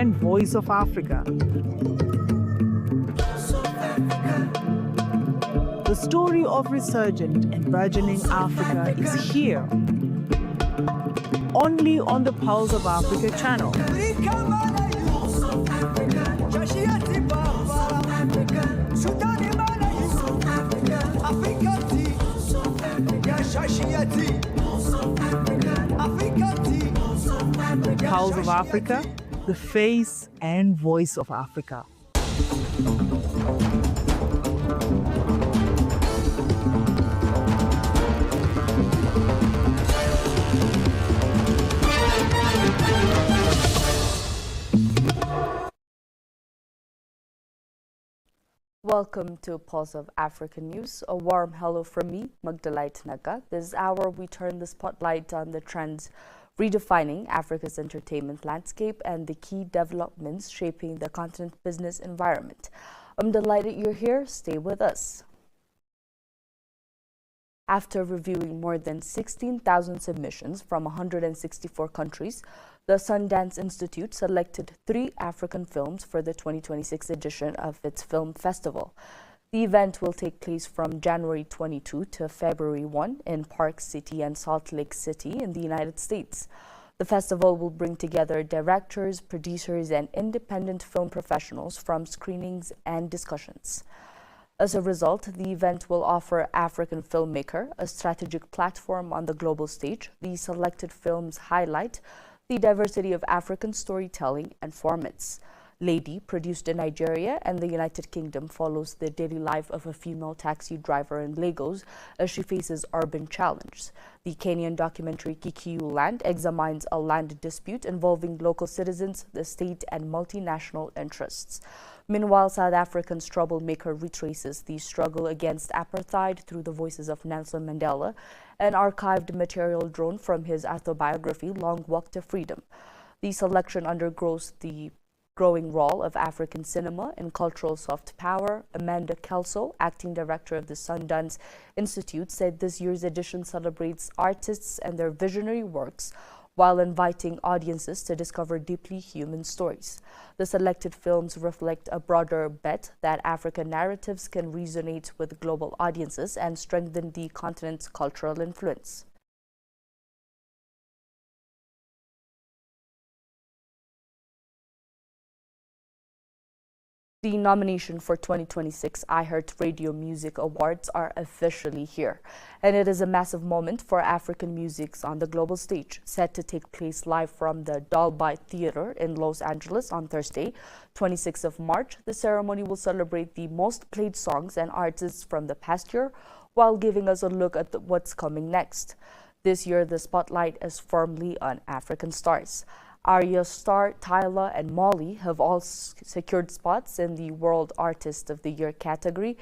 and voice of Africa. The story of resurgent and burgeoning Africa is here, only on the Pulse of Africa channel. Pulse of Africa, the face and voice of Africa. Welcome to Pulse of Africa News. A warm hello from me, Magdalite Naga. This hour, we turn the spotlight on the trends redefining Africa's entertainment landscape and the key developments shaping the continent's business environment. I'm delighted you're here. Stay with us. After reviewing more than 16,000 submissions from 164 countries, the Sundance Institute selected 3 African films for the 2026 edition of its film festival. The event will take place from January 22 to February 1 in Park City and Salt Lake City in the United States. The festival will bring together directors, producers, and independent film professionals from screenings and discussions. As a result, the event will offer African filmmaker a strategic platform on the global stage. The selected films highlight the diversity of African storytelling and formats. Lady, produced in Nigeria and the United Kingdom, follows the daily life of a female taxi driver in Lagos as she faces urban challenges. The Kenyan documentary Kikiu Land examines a land dispute involving local citizens, the state, and multinational interests. Meanwhile, South African's Troublemaker retraces the struggle against apartheid through the voices of Nelson Mandela, an archived material drawn from his autobiography, Long Walk to Freedom. The selection undergoes the growing role of African cinema in cultural soft power. Amanda Kelso, acting director of the Sundance Institute, said this year's edition celebrates artists and their visionary works while inviting audiences to discover deeply human stories. The selected films reflect a broader bet that African narratives can resonate with global audiences and strengthen the continent's cultural influence. The nomination for 2026 iHeartRadio Music Awards are officially here, and it is a massive moment for African music on the global stage. Set to take place live from the Dolby Theater in Los Angeles on Thursday, 26th of March, the ceremony will celebrate the most played songs and artists from the past year, while giving us a look at what's coming next. This year, the spotlight is firmly on African stars. Ayra, Starr, Tyla, and Moliy have all secured spots in the World Artist of the Year category.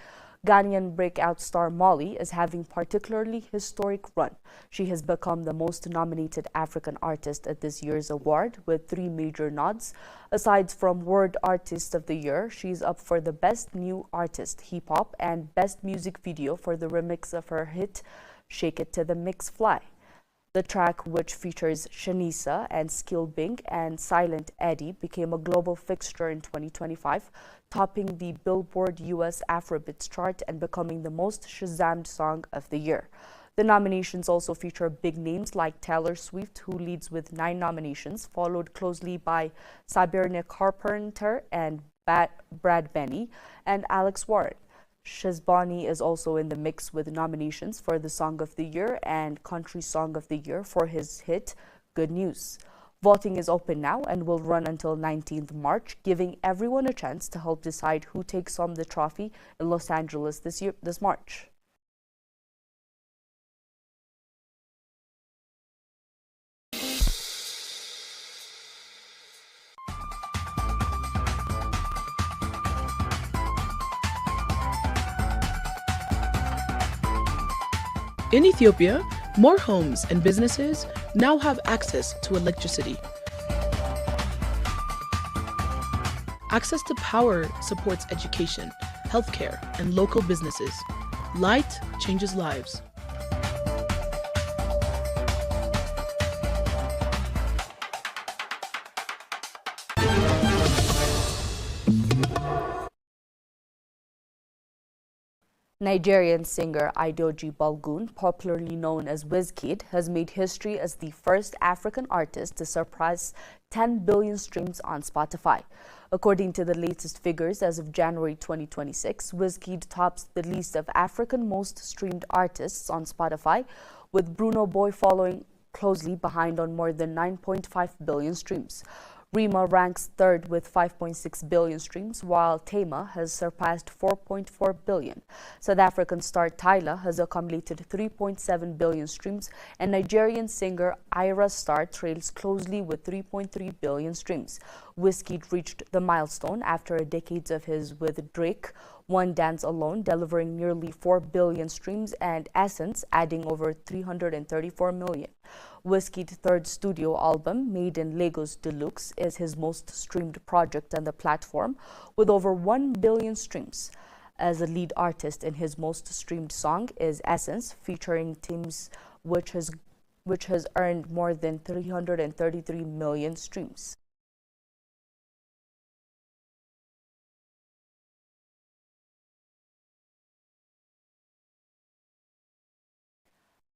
Ghanaian breakout star Moliy is having particularly historic run. She has become the most nominated African artist at this year's award with 3 major nods. Aside from World Artist of the Year, she's up for the Best New Artist, Hip Hop, and Best Music Video for the remix of her hit Shake It to the Mix Fly. The track, which features Shanisa and Skillbing and Silent Eddie, became a global fixture in 2025, topping the Billboard US Afrobeats chart and becoming the most Shazammed song of the year. The nominations also feature big names like Taylor Swift, who leads with 9 nominations, followed closely by Sabrina Carpenter and Brad Benny and Alex Warren. Shazbani is also in the mix with nominations for the Song of the Year and Country Song of the Year for his hit Good News. Voting is open now and will run until 19th March, giving everyone a chance to help decide who takes home the trophy in Los Angeles this March. In Ethiopia, more homes and businesses now have access to electricity. Access to power supports education, healthcare, and local businesses. Light changes lives. Nigerian singer Adeoji Balgun, popularly known as Wizkid, has made history as the first African artist to surpass 10 billion streams on Spotify. According to the latest figures as of January 2026, Wizkid tops the list of African most streamed artists on Spotify, with Bruno Boy following closely behind on more than 9.5 billion streams. Rema ranks third with 5.6 billion streams, while Tema has surpassed 4.4 billion. South African star Tyla has accumulated 3.7 billion streams, and Nigerian singer Ayra Starr trails closely with 3.3 billion streams. Wizkid reached the milestone after a decade of his with Drake, One Dance alone delivering nearly 4 billion streams, and Essence adding over 334 million. Wizkid's third studio album, Made in Lagos Deluxe, is his most streamed project on the platform, with over 1 billion streams. As a lead artist in his most streamed song is Essence, featuring Teams, which has earned more than 333 million streams.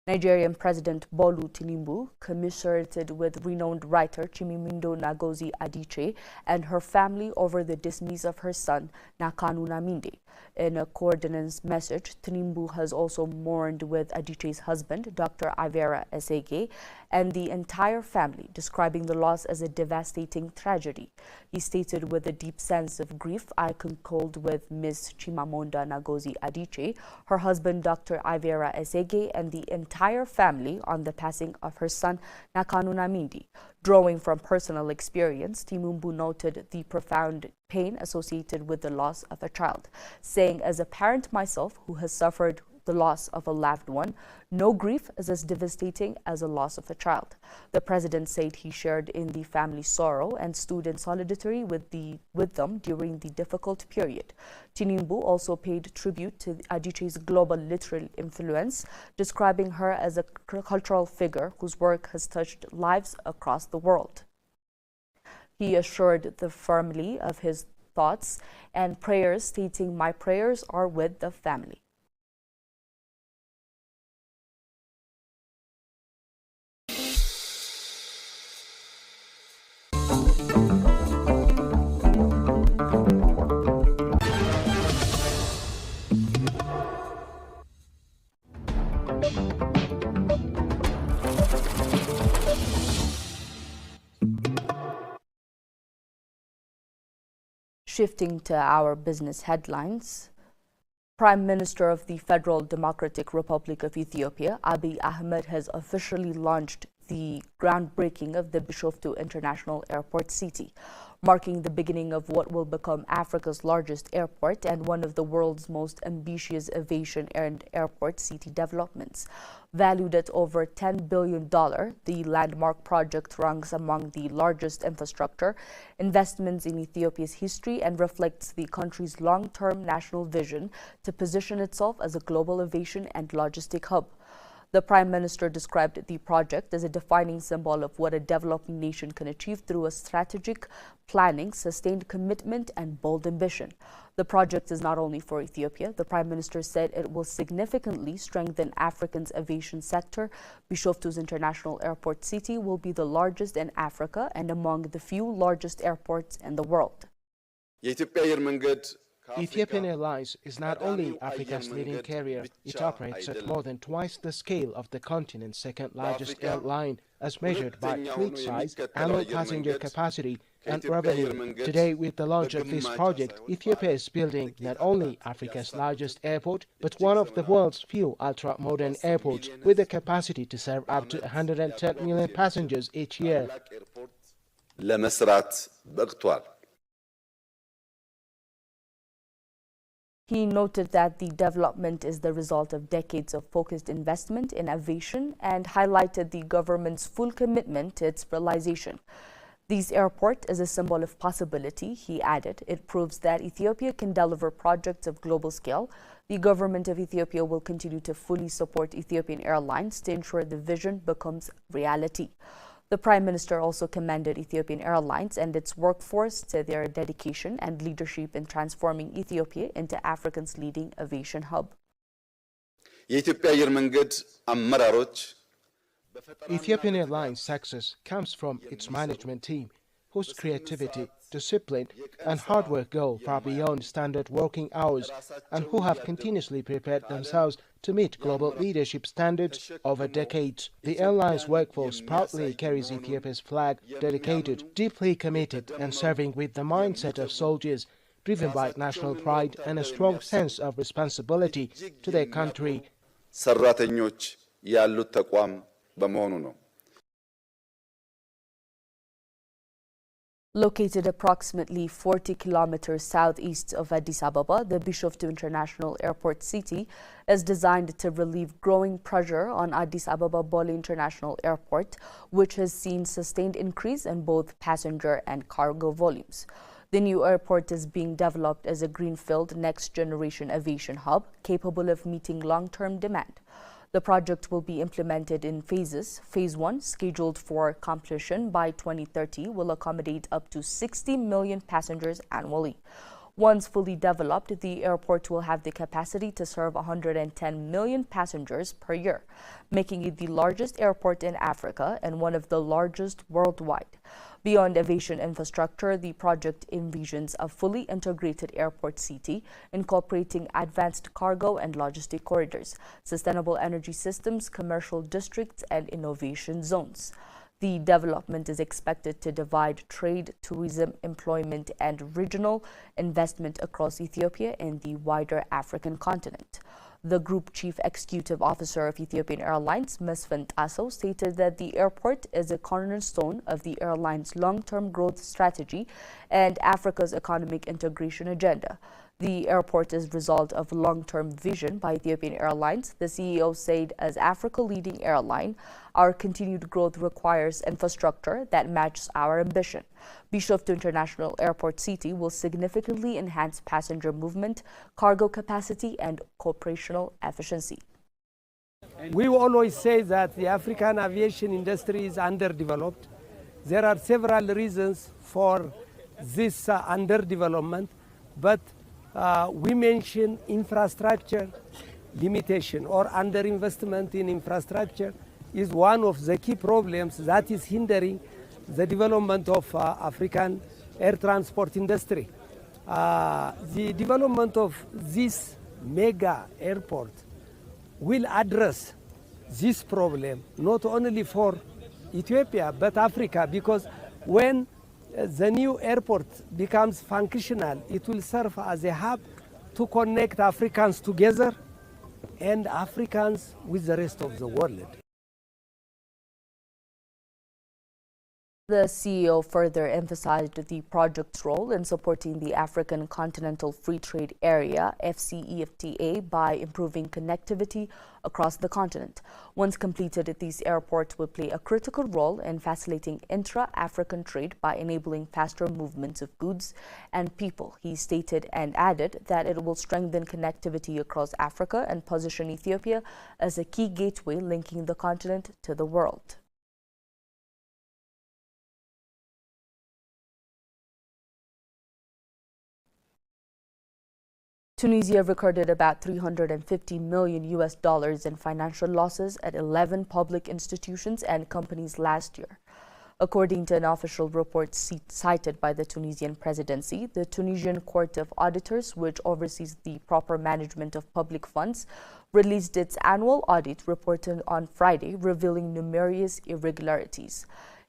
Nigerian President Bolu Tinubu commiserated with renowned writer Chimamanda Ngozi Adichie and her family over the dismiss of her son, Nakanu Naminde. In a condolence message, Tinubu has also mourned with Adichie's husband, Dr. Ayra Esege, and the entire family, describing the loss as a devastating tragedy. He stated, with a deep sense of grief, I concurred with Ms. Chimamanda Ngozi Adichie, her husband, Dr. Ayra Esege, and the entire family on the passing of her son, Nakanu Naminde. Drawing from personal experience, Tinubu noted the profound pain associated with the loss of a child, saying, as a parent myself who has suffered the loss of a loved one, no grief is as devastating as a loss of a child. The president said he shared in the family's sorrow and stood in solidarity with them during the difficult period. Tinubu also paid tribute to Adichie's global literary influence, describing her as a cultural figure whose work has touched lives across the world. He assured the family of his thoughts and prayers, stating, "My prayers are with the family." Shifting to our business headlines, Prime Minister of the Federal Democratic Republic of Ethiopia, Abiy Ahmed, has officially launched the groundbreaking of the Bishoftu International Airport City, marking the beginning of what will become Africa's largest airport and one of the world's most ambitious aviation and airport city developments. Valued at over $10 billion, the landmark project ranks among the largest infrastructure investments in Ethiopia's history and reflects the country's long-term national vision to position itself as a global aviation and logistic hub. The Prime Minister described the project as a defining symbol of what a developing nation can achieve through a strategic planning, sustained commitment, and bold ambition. The project is not only for Ethiopia. The Prime Minister said it will significantly strengthen Africa's aviation sector. Bishoftu's International Airport City will be the largest in Africa and among the few largest airports in the world. Ethiopian Airlines is not only Africa's leading carrier, it operates at more than twice the scale of the continent's second largest airline, as measured by fleet size, annual passenger capacity, and revenue. Today, with the launch of this project, Ethiopia is building not only Africa's largest airport, but one of the world's few ultra-modern airports with the capacity to serve up to 110 million passengers each year. He noted that the development is the result of decades of focused investment in aviation and highlighted the government's full commitment to its realization. This airport is a symbol of possibility, he added. It proves that Ethiopia can deliver projects of global scale. The government of Ethiopia will continue to fully support Ethiopian Airlines to ensure the vision becomes reality. The Prime Minister also commended Ethiopian Airlines and its workforce to their dedication and leadership in transforming Ethiopia into Africa's leading aviation hub. የኢትዮጵያ አየር መንገድ አመራሮች Ethiopian Airlines' success comes from its management team, whose creativity, discipline, and hard work go far beyond standard working hours, and who have continuously prepared themselves to meet global leadership standards over decades. The airline's workforce proudly carries Ethiopia's flag, dedicated, deeply committed, and serving with the mindset of soldiers, driven by national pride and a strong sense of responsibility to their country. ሰራተኞች ያሉት ተቋም በመሆኑ ነው። Located approximately 40 kilometers southeast of Addis Ababa, the Bishoftu International Airport City is designed to relieve growing pressure on Addis Ababa Bole International Airport, which has seen sustained increase in both passenger and cargo volumes. The new airport is being developed as a greenfield next-generation aviation hub capable of meeting long-term demand. The project will be implemented in phases. Phase 1, scheduled for completion by 2030, will accommodate up to 60 million passengers annually. Once fully developed, the airport will have the capacity to serve 110 million passengers per year, making it the largest airport in Africa and one of the largest worldwide. Beyond aviation infrastructure, the project envisions a fully integrated airport city incorporating advanced cargo and logistic corridors, sustainable energy systems, commercial districts, and innovation zones. The development is expected to divide trade, tourism, employment, and regional investment across Ethiopia and the wider African continent. The Group Chief Executive Officer of Ethiopian Airlines, Mesfin Tasso, stated that the airport is a cornerstone of the airline's long-term growth strategy and Africa's economic integration agenda. The airport is a result of long-term vision by Ethiopian Airlines. The CEO said, as Africa's leading airline, our continued growth requires infrastructure that matches our ambition. Bishoftu International Airport City will significantly enhance passenger movement, cargo capacity, and operational efficiency. We always say that the African aviation industry is underdeveloped. There are several reasons for this underdevelopment, but we mention infrastructure limitation or underinvestment in infrastructure is one of the key problems that is hindering the development of African air transport industry. The development of this mega airport will address this problem not only for Ethiopia but Africa, because when the new airport becomes functional, it will serve as a hub to connect Africans together and Africans with the rest of the world. The CEO further emphasized the project's role in supporting the African Continental Free Trade Area, FCEFTA, by improving connectivity across the continent. Once completed, these airports will play a critical role in facilitating intra-African trade by enabling faster movements of goods and people, he stated, and added that it will strengthen connectivity across Africa and position Ethiopia as a key gateway linking the continent to the world. Tunisia recorded about $350 million in financial losses at 11 public institutions and companies last year. According to an official report cited by the Tunisian presidency, the Tunisian Court of Auditors, which oversees the proper management of public funds, released its annual audit report on Friday, revealing numerous irregularities.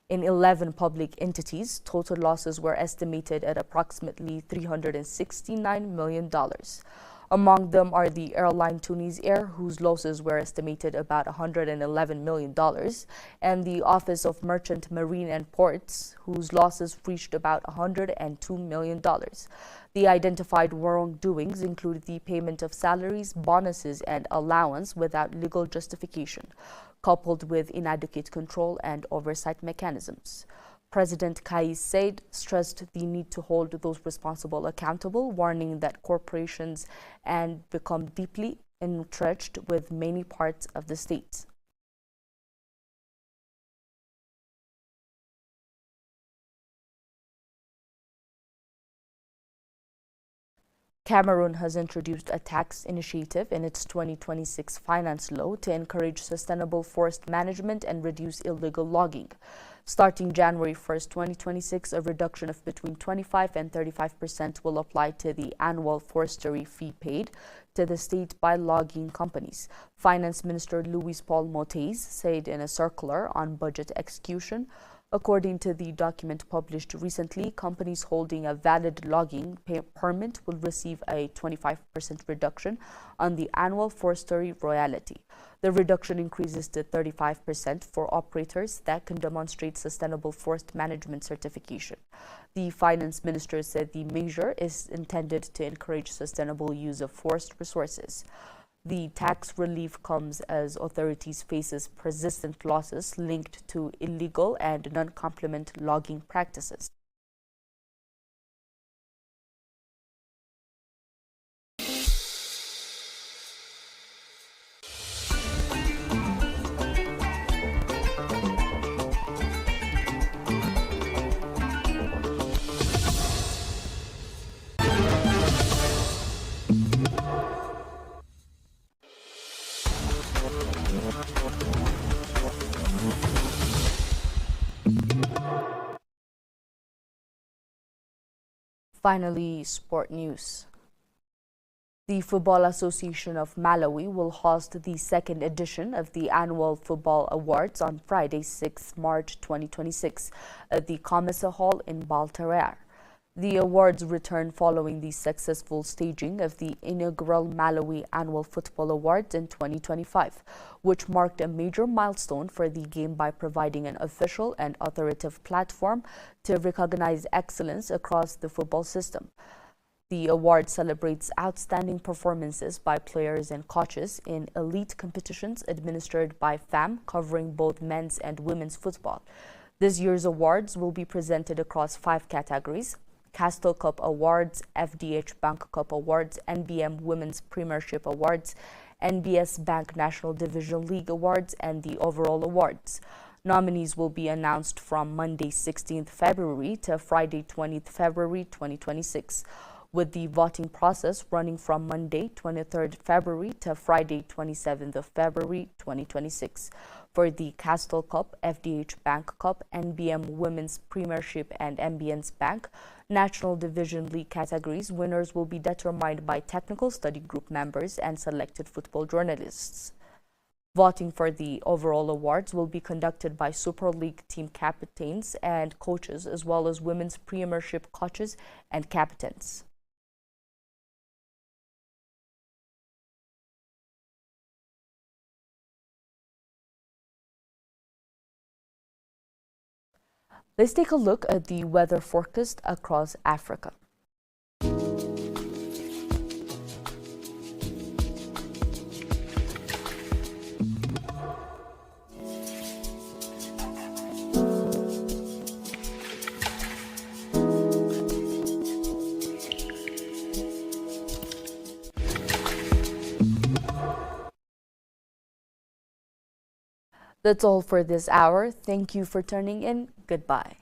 In 11 public entities, total losses were estimated at approximately $369 million. Among them are the airline Tunis Air, whose losses were estimated about $111 million, and the Office of Merchant Marine and Ports, whose losses reached about $102 million. The identified wrongdoings include the payment of salaries, bonuses, and allowance without legal justification, coupled with inadequate control and oversight mechanisms. President Kais Saied stressed the need to hold those responsible accountable, warning that corporations and become deeply entrenched with many parts of the state. Cameroon has introduced a tax initiative in its 2026 finance law to encourage sustainable forest management and reduce illegal logging. Starting January 1st, 2026, a reduction of between 25 and 35% will apply to the annual forestry fee paid to the state by logging companies. Finance Minister Louis Paul Motais said in a circular on budget execution. According to the document published recently, companies holding a valid logging permit will receive a 25% reduction on the annual forestry royalty. The reduction increases to 35% for operators that can demonstrate sustainable forest management certification. The finance minister said the measure is intended to encourage sustainable use of forest resources. The tax relief comes as authorities faces persistent losses linked to illegal and non-complement logging practices. Finally, sport news. The Football Association of Malawi will host the second edition of the annual Football Awards on Friday, 6 March 2026 at the Commissar Hall in Baltarare. The awards return following the successful staging of the inaugural Malawi Annual Football Awards in 2025, which marked a major milestone for the game by providing an official and authoritative platform to recognize excellence across the football system. The award celebrates outstanding performances by players and coaches in elite competitions administered by FAM, covering both men's and women's football. This year's awards will be presented across 5 categories: Castle Cup Awards, FDH Bank Cup Awards, NBM Women's Premiership Awards, NBS Bank National Division League Awards, and the overall awards. Nominees will be announced from Monday 16th February to Friday 20th February 2026, with the voting process running from Monday 23rd February to Friday 27th of February 2026. For the Castle Cup, FDH Bank Cup, NBM Women's Premiership, and NBS Bank National Division League categories, winners will be determined by technical study group members and selected football journalists. Voting for the overall awards will be conducted by Super League team captains and coaches, as well as women's Premiership coaches and captains. Let's take a look at the weather forecast across Africa. That's all for this hour. Thank you for tuning in. Goodbye.